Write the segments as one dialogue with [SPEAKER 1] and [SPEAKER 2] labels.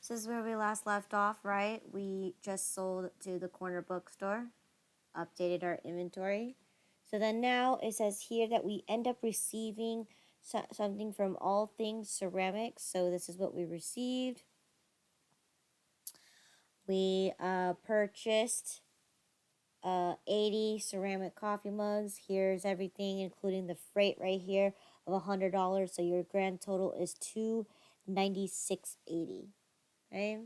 [SPEAKER 1] This is where we last left off, right? We just sold to the corner bookstore, updated our inventory. So then now it says here that we end up receiving something from All Things Ceramics. So this is what we received. We purchased 80 ceramic coffee mugs. Here's everything, including the freight right here of $100. So your grand total is $296.80. Okay.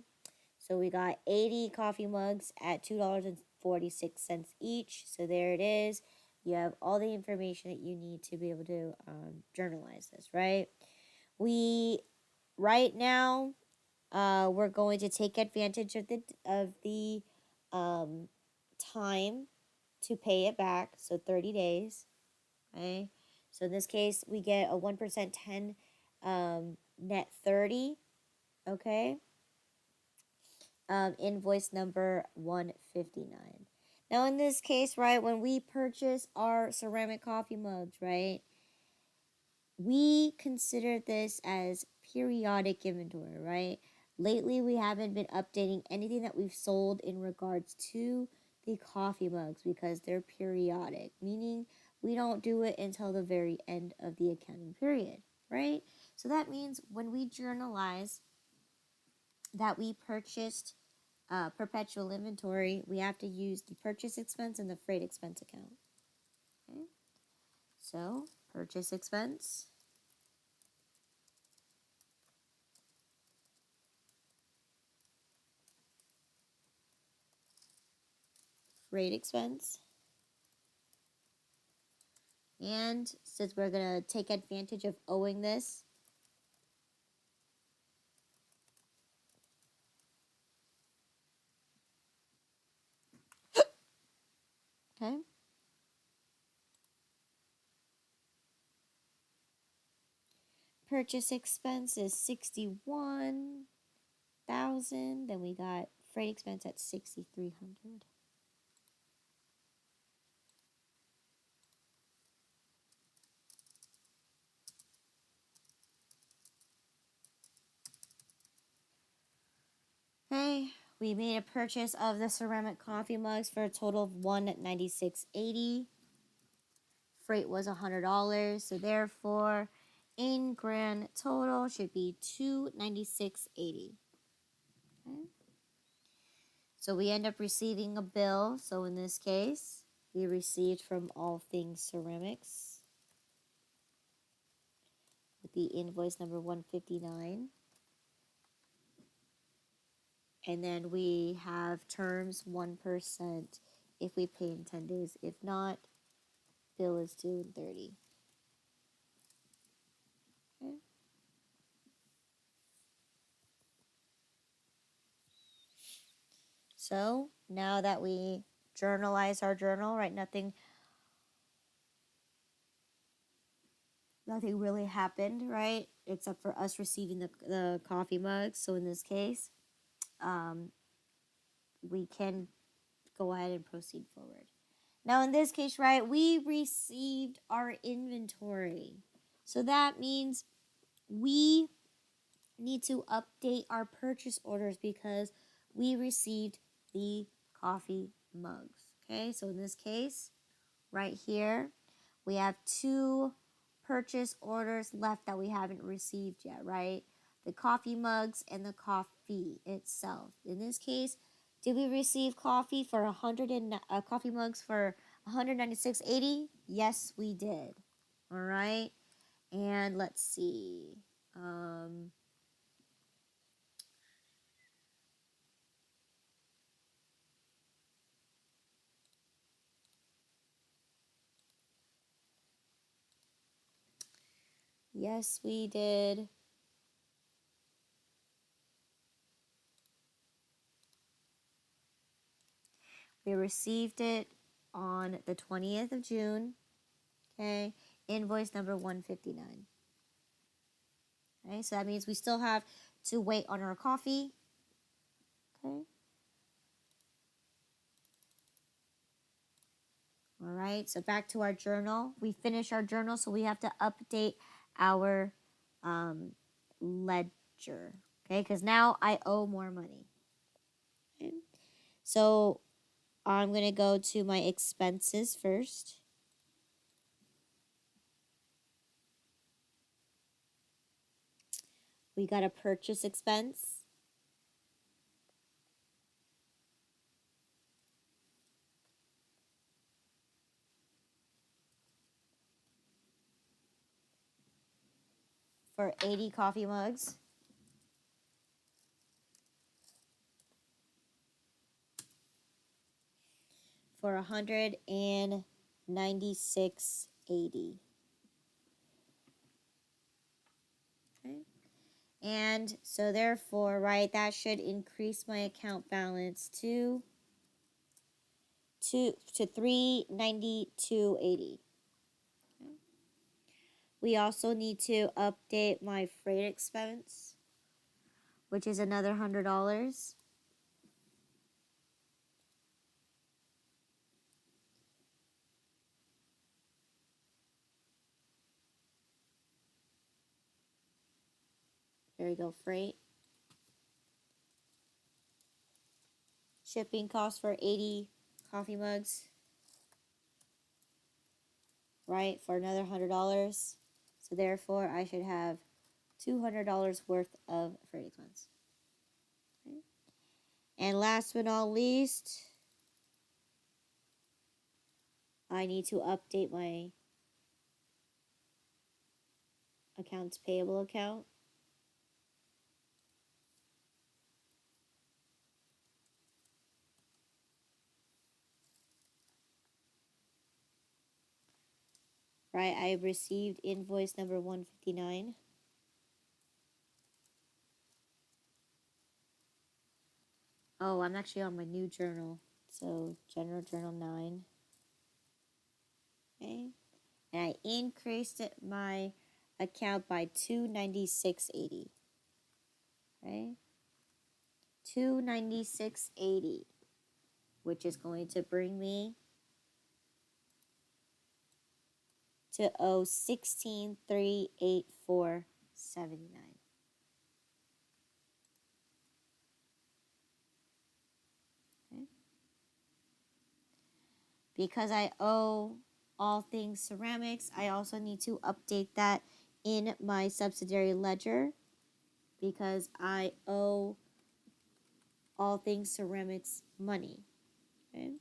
[SPEAKER 1] So we got 80 coffee mugs at $2.46 each. So there it is. You have all the information that you need to be able to journalize this, right? Right now, we're going to take advantage of the time to pay it back. So 30 days. Okay. So in this case, we get a 1% 10 net 30. Okay. Invoice number 159. Now, in this case, right, when we purchase our ceramic coffee mugs, right, we consider this as periodic inventory, right? Lately, we haven't been updating anything that we've sold in regards to the coffee mugs because they're periodic, meaning we don't do it until the very end of the accounting period, right? So that means when we journalize that we purchased perpetual inventory, we have to use the purchase expense and the freight expense account. Okay, so purchase expense, freight expense, and since we're going to take advantage of owing this, okay, purchase expense is 61,000. Then we got freight expense at 6,300. Okay, we made a purchase of the ceramic coffee mugs for a total of $196.80. Freight was $100, so therefore, in grand total should be $296.80. Okay. So we end up receiving a bill. So in this case, we received from All Things Ceramics with the invoice number 159. And then we have terms 1% if we pay in 10 days. If not, bill is due in 30. Okay. So now that we journalize our journal, right, nothing really happened, right, except for us receiving the coffee mugs. So in this case, we can go ahead and proceed forward. Now in this case, right, we received our inventory. So that means we need to update our purchase orders because we received the coffee mugs. Okay, so in this case, right here, we have 2 purchase orders left that we haven't received yet, right? The coffee mugs and the coffee itself. In this case, did we receive coffee for coffee mugs for $196.80? Yes, we did. All right, and let's see. Yes, we did. We received it on the 20th of June. Okay, invoice number 159. Okay, so that means we still have to wait on our coffee. Okay. All right, so back to our journal. We finished our journal, so we have to update our ledger. Okay, because now I owe more money. Okay. So I'm going to go to my expenses first. We got a purchase expense. For 80 coffee mugs. For 196.80. Okay. And so therefore, right, that should increase my account balance to 392.80. Okay. We also need to update my freight expense, which is another $100. There we go, freight. Shipping cost for 80 coffee mugs, right, for another $100. So therefore, I should have $200 worth of freight expense. Okay. And last but not least, I need to update my accounts payable account. Right, I received invoice number 159. Oh, I'm actually on my new journal. So, general journal 9. Okay. And I increased my account by 296.80. Okay. 296.80, which is going to bring me to owe 16,384.79. Okay. Because I owe all things ceramics, I also need to update that in my subsidiary ledger because I owe all things ceramics money. Okay.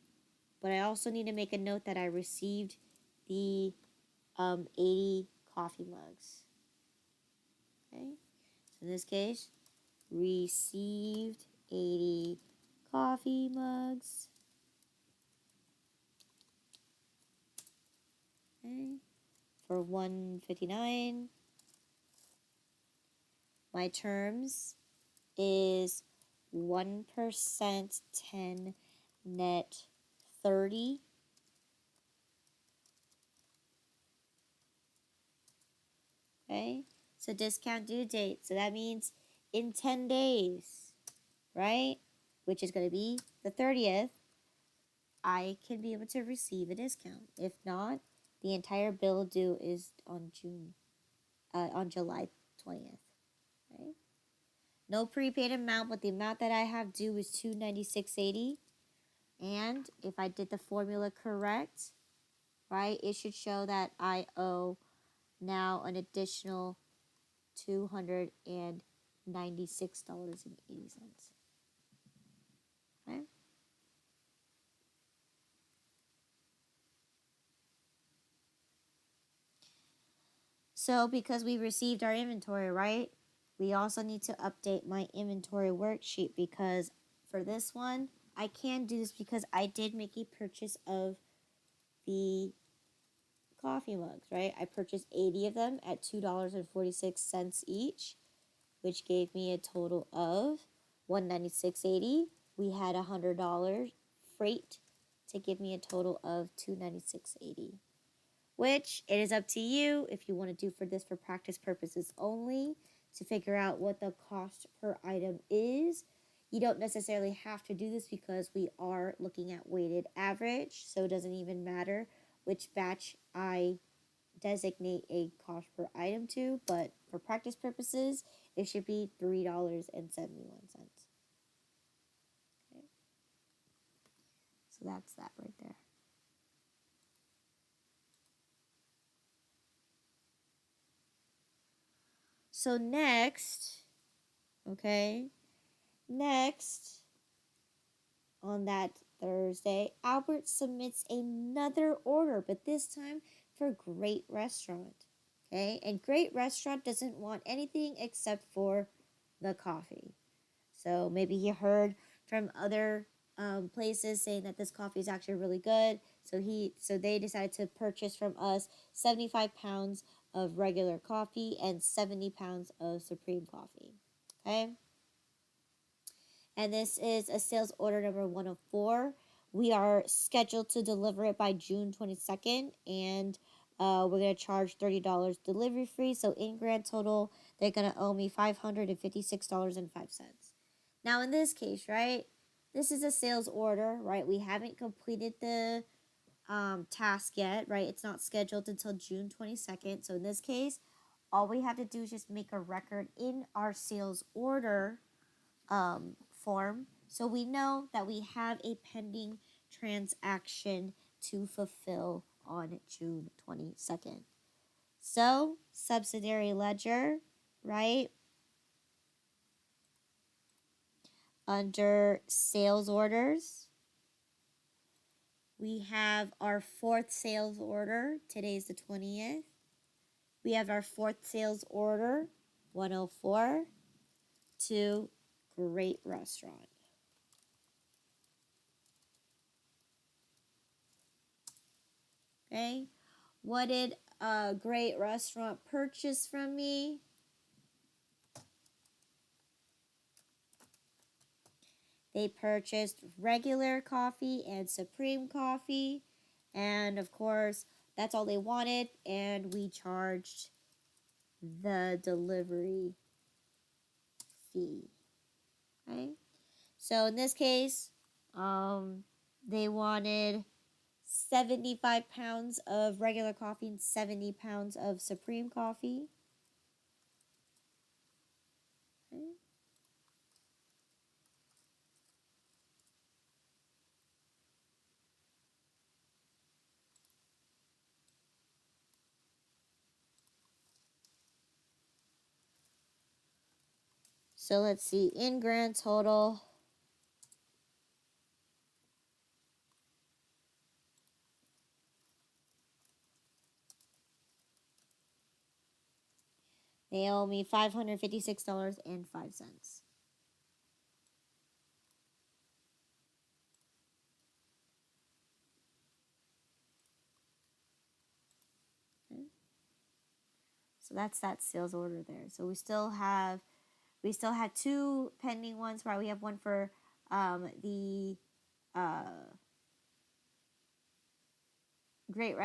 [SPEAKER 1] But I also need to make a note that I received the 80 coffee mugs. Okay. So in this case, received 80 coffee mugs. Okay. For 159. My terms is 1% 10 net 30. Okay. So discount due date. So that means in 10 days, right? Which is going to be the 30th. I can be able to receive a discount. If not, the entire bill due is on July 20th. Right? No prepaid amount, but the amount that I have due is $296.80. And if I did the formula correct, right, it should show that I owe now an additional $296.80. Okay? So because we received our inventory, right, we also need to update my inventory worksheet because for this one, I can do this because I did make a purchase of the coffee mugs, right? I purchased 80 of them at $2.46 each, which gave me a total of $196.80. We had $100 freight to give me a total of $296.80. Which it is up to you if you want to do for this for practice purposes only to figure out what the cost per item is. You don't necessarily have to do this because we are looking at weighted average, so it doesn't even matter which batch I designate a cost per item to, but for practice purposes, it should be $3.71. Okay. So that's that right there. So next, okay, next on that Thursday, Albert submits another order, but this time for Great Restaurant. Okay, and Great Restaurant doesn't want anything except for the coffee. So maybe he heard from other places saying that this coffee is actually really good. So they decided to purchase from us 75 pounds of regular coffee and 70 pounds of Supreme coffee. Okay. And this is a sales order number 104. We are scheduled to deliver it by June 22nd, and we're going to charge $30 delivery fee. So in grand total, they're going to owe me $556.05. Now, in this case, right, this is a sales order, right? We haven't completed the task yet, right? It's not scheduled until June 22nd. So in this case, all we have to do is just make a record in our sales order form, so we know that we have a pending transaction to fulfill on June 22nd. So, subsidiary ledger, right? Under sales orders, we have our fourth sales order. Today's the 20th. We have our fourth sales order, 104, to Great Restaurant. Okay, what did a Great Restaurant purchase from me? They purchased regular coffee and Supreme coffee. And of course, that's all they wanted. And we charged the delivery fee. Okay. So in this case, they wanted 75 pounds of regular coffee and 70 pounds of Supreme coffee. Okay. So let's see, in grand total, they owe me $556.05. Okay. So that's that sales order there. So we still have two pending ones, right? We have one for the we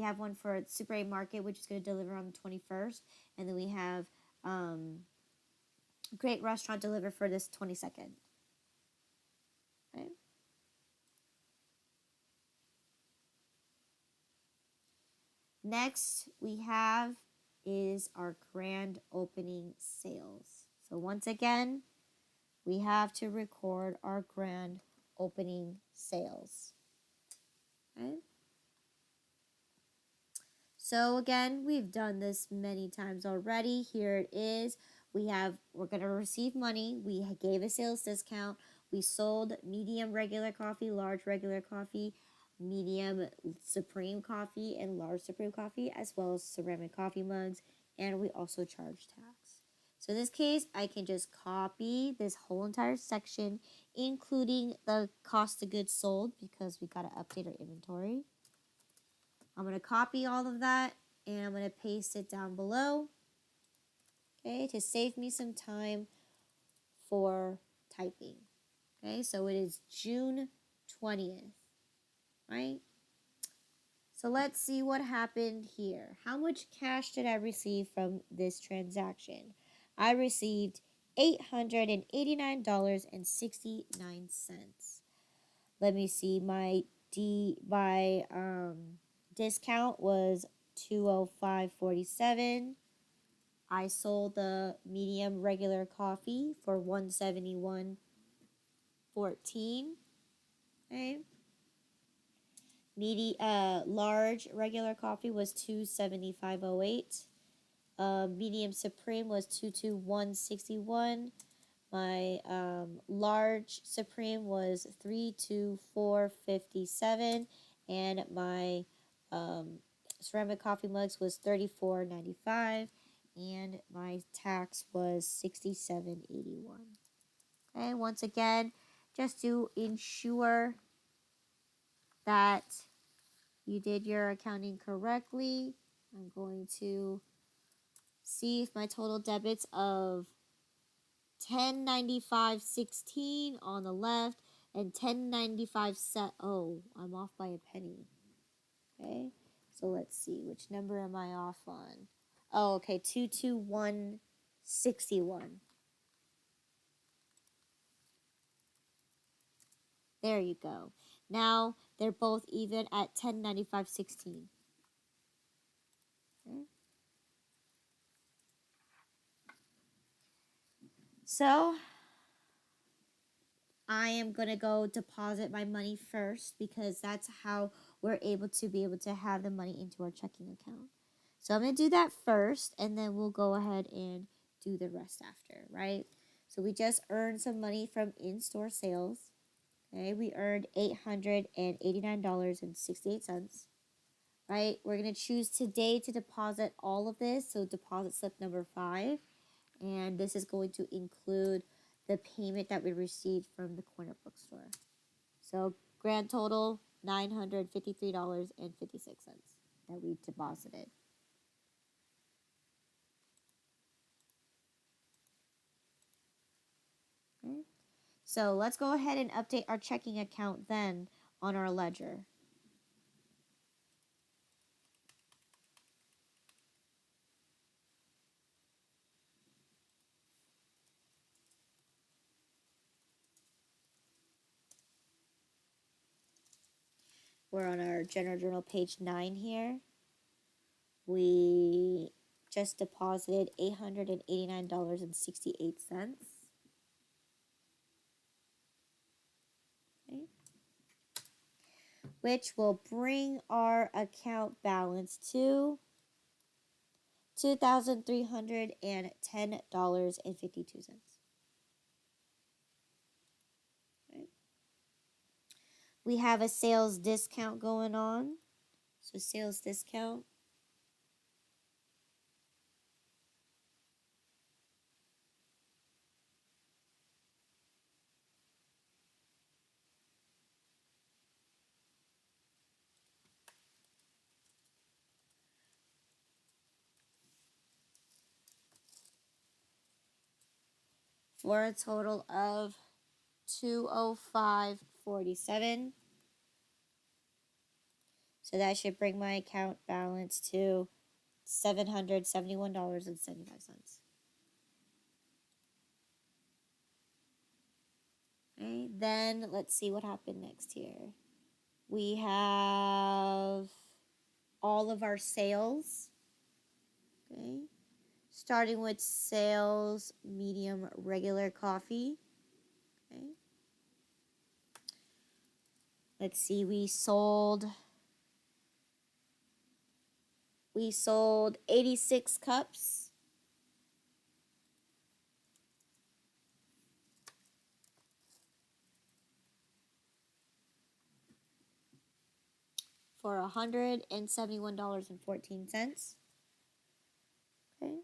[SPEAKER 1] have one for Supermarket, which is going to deliver on the 21st, and then we have Great Restaurant deliver for this 22nd. Okay. Next we have is our grand opening sales. So once again, we have to record our grand opening sales. Okay. So again, we've done this many times already. Here it is. We're going to receive money. We gave a sales discount. We sold medium regular coffee, large regular coffee, medium Supreme coffee, and large Supreme coffee, as well as ceramic coffee mugs. And we also charge tax. So in this case, I can just copy this whole entire section, including the cost of goods sold, because we got to update our inventory. I'm going to copy all of that, and I'm going to paste it down below, okay, to save me some time for typing. Okay, so it is June 20th, right? So let's see what happened here. How much cash did I receive from this transaction? I received $889.69. Let me see, my discount was $205.47. I sold the medium regular coffee for $171.14. Okay. Large regular coffee was $275.08. Medium supreme was $221.61. My large supreme was $324.57, and my ceramic coffee mugs was $34.95, and my tax was $67.81. Okay, once again, just to ensure that you did your accounting correctly, I'm going to see if my total debits of 1095.16 on the left and 1095 set. Oh, I'm off by a penny. Okay, so let's see, which number am I off on? Oh, okay, 221.61. There you go. Now they're both even at 1095.16. Okay. So I am going to go deposit my money first because that's how we're able to have the money into our checking account. So I'm going to do that first, and then we'll go ahead and do the rest after, right? So we just earned some money from in-store sales. Okay, we earned $889.68, right? We're going to choose today to deposit all of this, so deposit slip number 5, and this is going to include the payment that we received from the corner bookstore. So grand total, $953.56 that we deposited. Okay. So let's go ahead and update our checking account then on our ledger. We're on our general journal page 9 here. We just deposited $889.68. Okay. Which will bring our account balance to $2,310.52. Okay. We have a sales discount going on. So sales discount for a total of $205.47. So that should bring my account balance to $771.75. Okay, then let's see what happened next here. We have all of our sales. Okay, starting with sales medium regular coffee. Okay, let's see, we sold 86 cups for $171.14. Okay,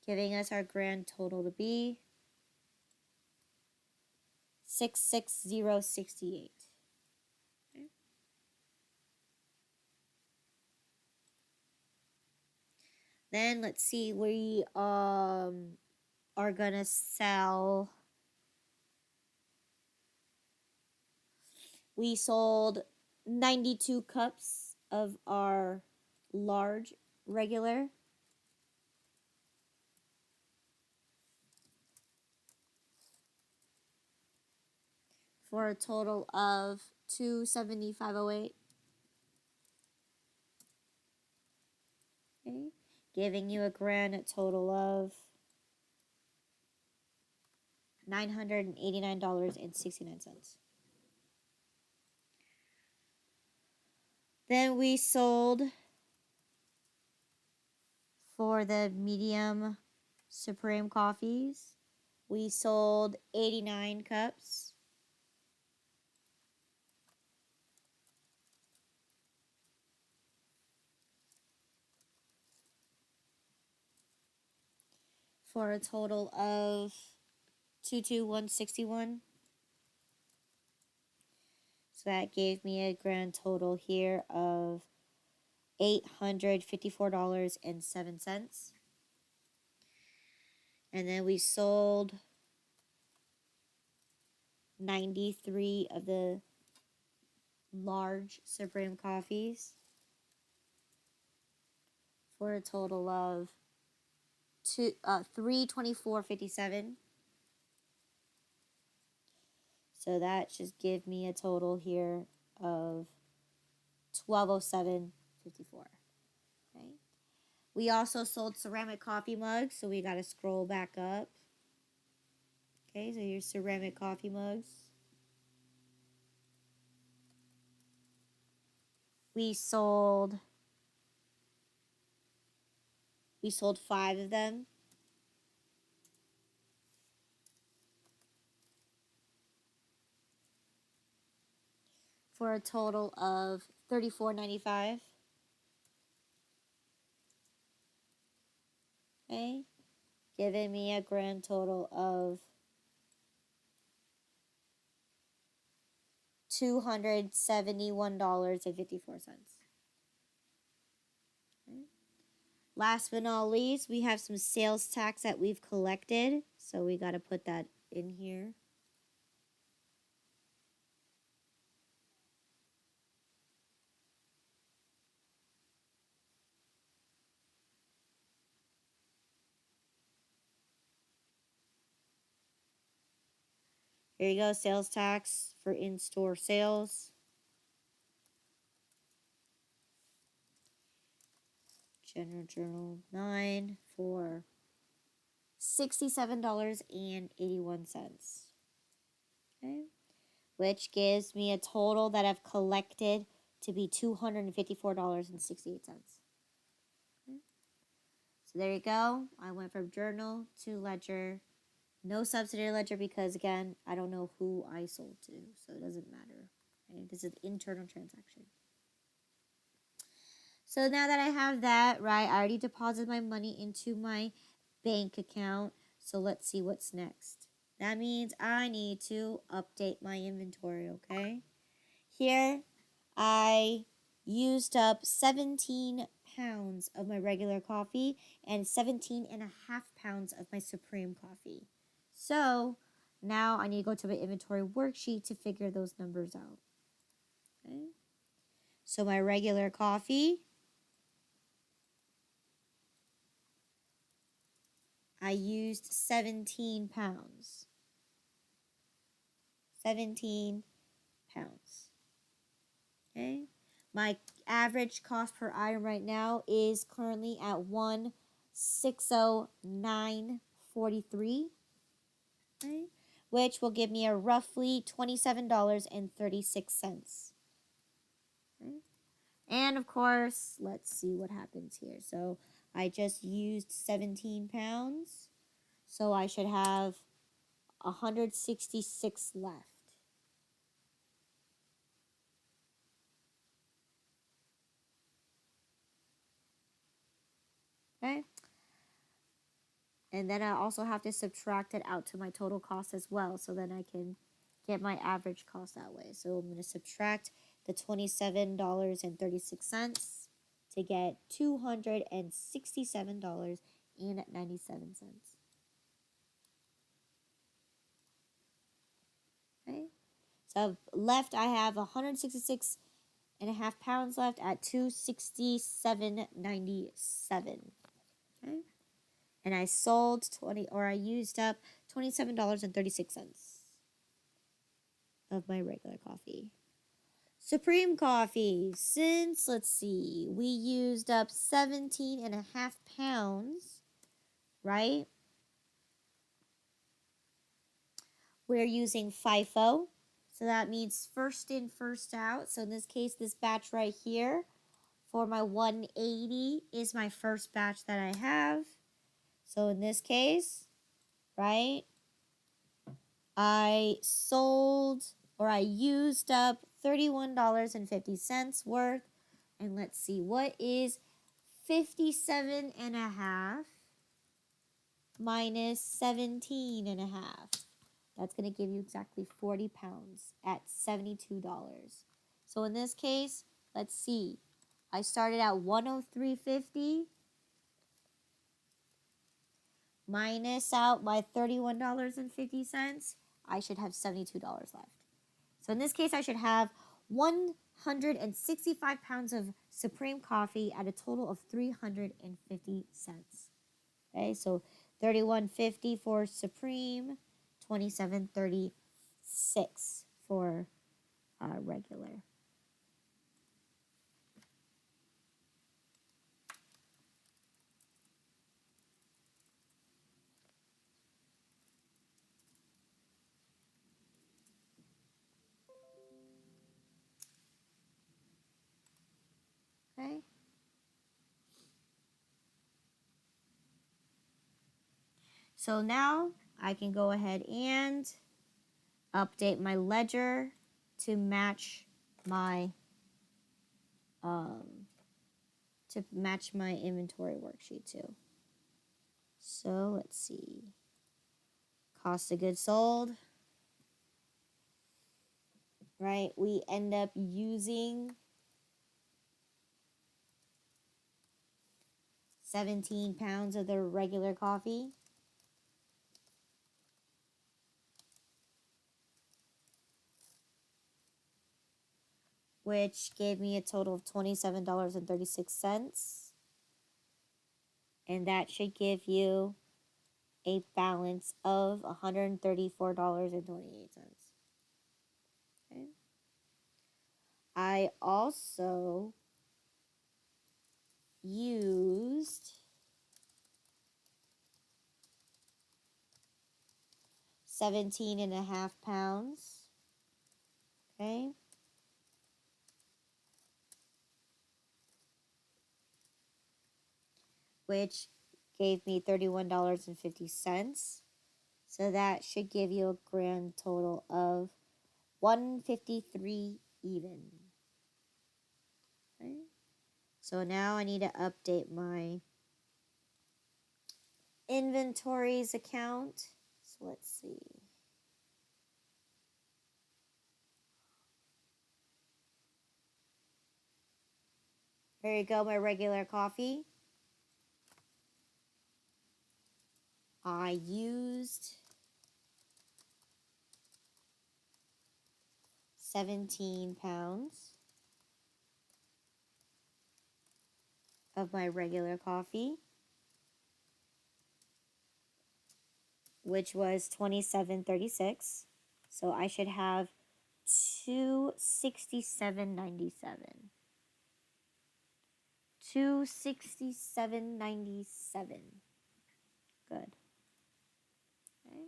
[SPEAKER 1] giving us our grand total to be $660.68. Okay. Then let's see, we are gonna sell. We sold 92 cups of our large regular for a total of $275.08. Okay, giving you a grand total of $989.69. Then we sold for the medium Supreme coffees. We sold 89 cups. For a total of 22161. So that gave me a grand total here of $854.07. And then we sold 93 of the large Supreme coffees for a total of $324.57. So that just give me a total here of $1207.54. Okay. We also sold ceramic coffee mugs, so we got to scroll back up. Okay, so here's ceramic coffee mugs. We sold 5 of them. For a total of $34.95. Okay, giving me a grand total of $271.54. Okay. Last but not least, we have some sales tax that we've collected, so we got to put that in here. Here you go, sales tax for in-store sales. General Journal 9 for $67.81. Okay. Which gives me a total that I've collected to be $254.68. Okay. So there you go. I went from journal to ledger. No subsidiary ledger because, again, I don't know who I sold to, so it doesn't matter. Okay? This is an internal transaction. So now that I have that, right, I already deposited my money into my bank account. So let's see what's next. That means I need to update my inventory, okay? Here, I used up 17 pounds of my regular coffee and 17 and a half pounds of my Supreme coffee. So now I need to go to my inventory worksheet to figure those numbers out. Okay. So my regular coffee, I used 17 pounds. 17 pounds. Okay. My average cost per item right now is currently at $1,609.43. Okay, which will give me a roughly $27.36. Okay. And of course, let's see what happens here. So I just used 17 pounds. So I should have 166 left. Okay. And then I also have to subtract it out to my total cost as well. So then I can get my average cost that way. So I'm going to subtract the $27.36 to get $267.97. Okay. So left I have 166 and a half pounds left at 267.97. Okay. And I sold I used up $27.36 of my regular coffee. Supreme Coffee, since, let's see, we used up 17.5 pounds, right? We're using FIFO, so that means first in, first out. So in this case, this batch right here for my 180 is my first batch that I have. So in this case, right, I sold, or I used up $31.50 worth. And let's see, what is 57.5 minus 17.5? That's going to give you exactly 40 pounds at $72. So in this case, let's see. I started at 103.50 minus out my $31.50. I should have $72 left. So in this case, I should have 165 pounds of Supreme Coffee at a total of 350 cents. Okay, so 31.50 for Supreme, 27.36 for regular. Okay. So now I can go ahead and update my ledger to match my inventory worksheet too. So let's see. Cost of goods sold. Right? We end up using 17 pounds of the regular coffee. Which gave me a total of $27.36. And that should give you a balance of $134.28. Okay. I also used 17.5 pounds. Okay. Which gave me $31.50. So that should give you a grand total of 153 even. Okay. So now I need to update my inventories account. So let's see. Here you go, my regular coffee. I used 17 pounds of my regular coffee, which was $27.36. So I should have $267.97. $267.97. Good. Okay.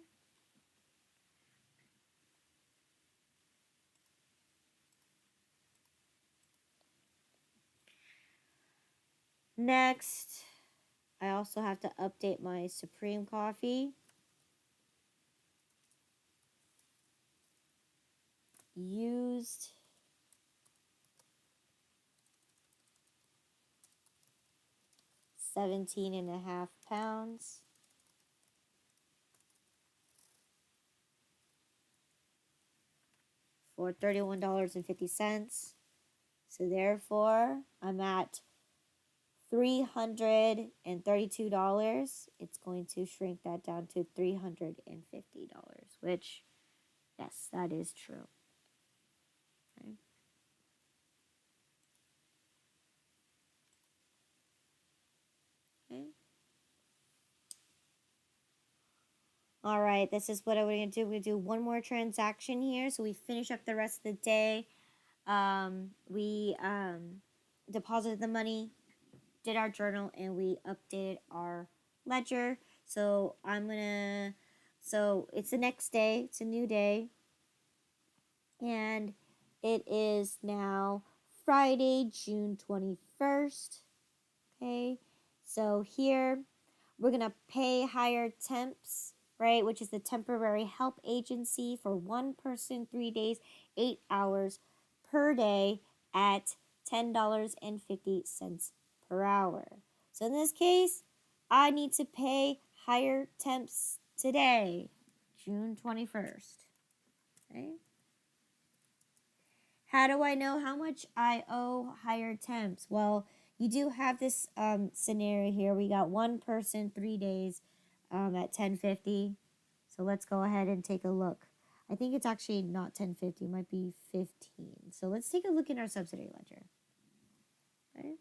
[SPEAKER 1] Next, I also have to update my Supreme Coffee. Used 17.5 pounds. For $31.50. So therefore, I'm at $332. It's going to shrink that down to $350, which, yes, that is true. Okay. Okay. All right, this is what we're going to do. We're going to do one more transaction here so we finish up the rest of the day. we deposited the money, did our journal, and we updated our ledger. So so it's the next day, it's a new day, and it is now Friday, June 21st. Okay, so here we're going to pay hire temps, right, which is the temporary help agency for one person, 3 days, 8 hours per day at $10.50 per hour. So in this case, I need to pay hire temps today, June 21st. Okay. How do I know how much I owe hire temps? Well, you do have this scenario here. We got one person, 3 days at $10.50. So let's go ahead and take a look. I think it's actually not $10.50. It might be $15. So let's take a look in our subsidiary ledger. Okay.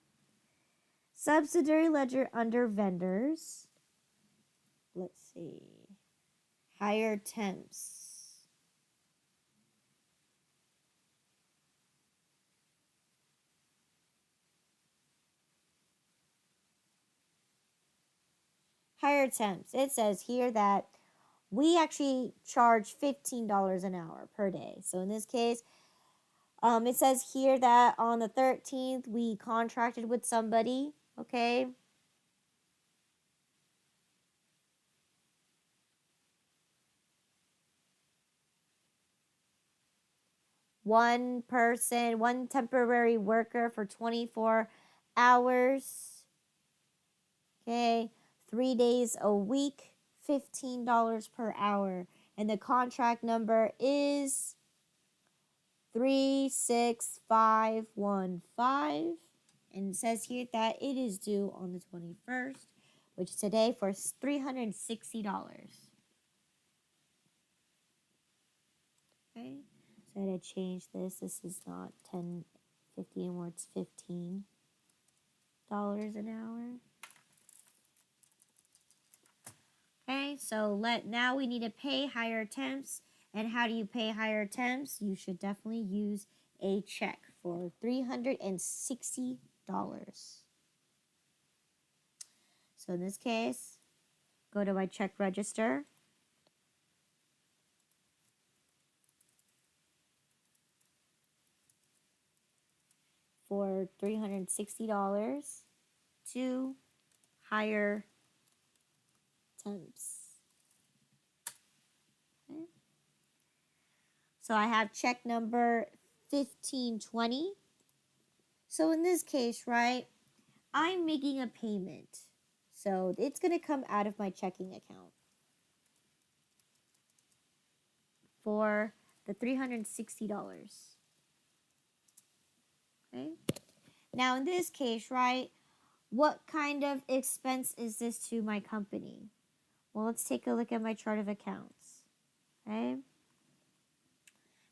[SPEAKER 1] Subsidiary ledger under vendors. Let's see. Hire temps. Hire temps. It says here that we actually charge $15 an hour per day. So in this case, it says here that on the 13th, we contracted with somebody, okay? One person, one temporary worker for 24 hours, okay? 3 days a week, $15 per hour. And the contract number is 36515. And it says here that it is due on the 21st, which is today, for $360. Okay, so I had to change this. This is not $10.50 anymore, it's $15 an hour. Okay, so now we need to pay hire temps. And how do you pay hire temps? You should definitely use a check for $360. So in this case, go to my check register. For $360 to hire temps. Okay. So I have check number 1520. So in this case, right, I'm making a payment. So it's going to come out of my checking account for the $360. Okay. Now in this case, right, what kind of expense is this to my company? Well, let's take a look at my chart of accounts. Okay.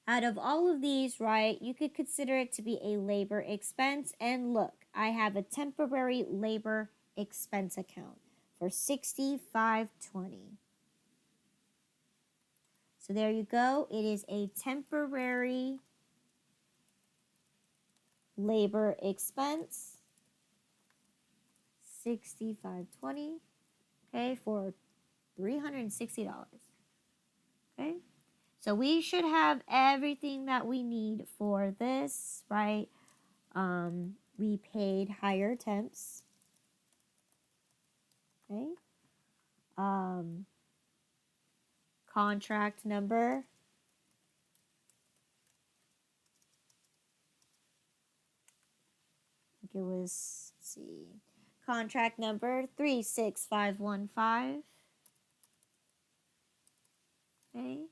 [SPEAKER 1] Out of all of these, right, you could consider it to be a labor expense. And look, I have a temporary labor expense account for $65.20. So there you go. It is a temporary labor expense, $65.20, okay, for $360. Okay. So we should have everything that we need for this, right? We paid hire temps. Okay. Contract number. I think it was, let's see, contract number 36515. Okay.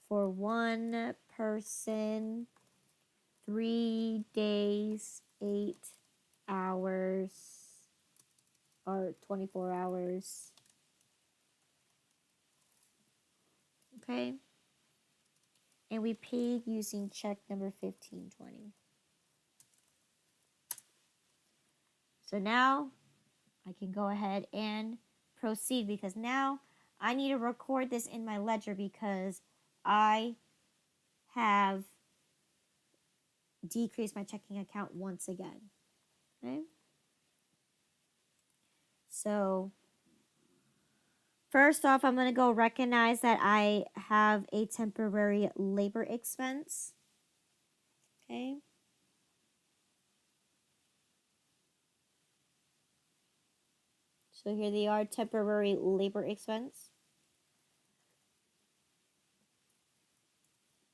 [SPEAKER 1] For one person, 3 days, 8 hours, or 24 hours. Okay. And we paid using check number 1520. So now I can go ahead and proceed, because now I need to record this in my ledger, because I have decrease my checking account once again. Okay? So first off, I'm going to go recognize that I have a temporary labor expense. Okay? So here they are, temporary labor expense.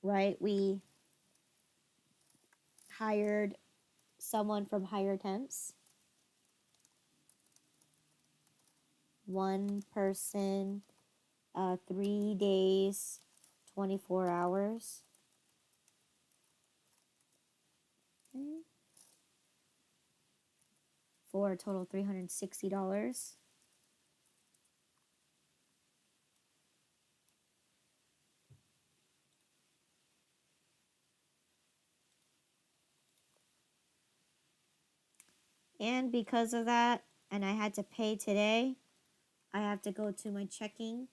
[SPEAKER 1] Right? We hired someone from Hire Temps. One person, 3 days, 24 hours. Okay. For a total of $360. And because of that, and I had to pay today, I have to go to my checking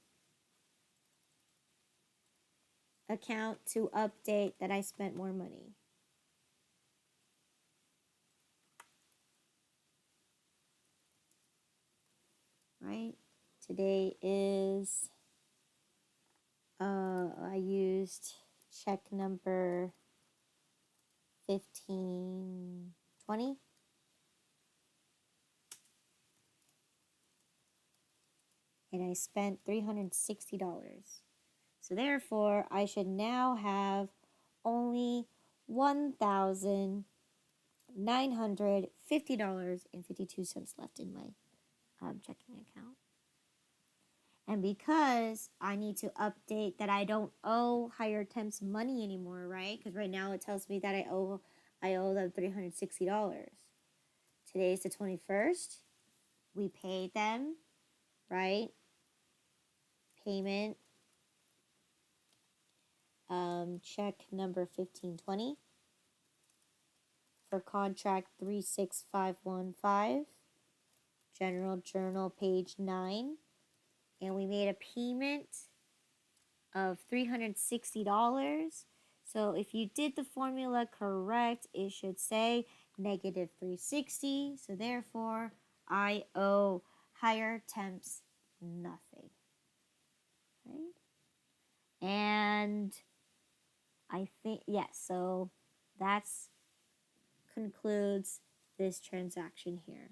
[SPEAKER 1] account to update that I spent more money. Right? Today is, I used check number 1520. And I spent $360. So therefore, I should now have only $1,950.52 left in my checking account. And because I need to update that I don't owe Hire Temps money anymore, right? Because right now it tells me that I owe them $360. Today is the 21st. We paid them, right? Payment. Check number 1520 for contract 36515, General Journal, page 9. And we made a payment of $360. So if you did the formula correct, it should say negative $360. So therefore, I owe Hire Temps nothing. Right? And I think, yes, so that's concludes this transaction here.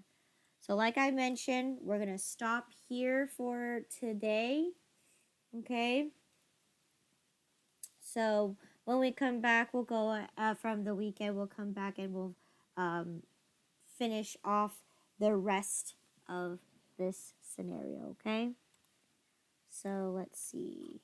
[SPEAKER 1] So like I mentioned, we're going to stop here for today. Okay? So when we come back, we'll go from the weekend, we'll come back and we'll finish off the rest of this scenario, okay? So let's see.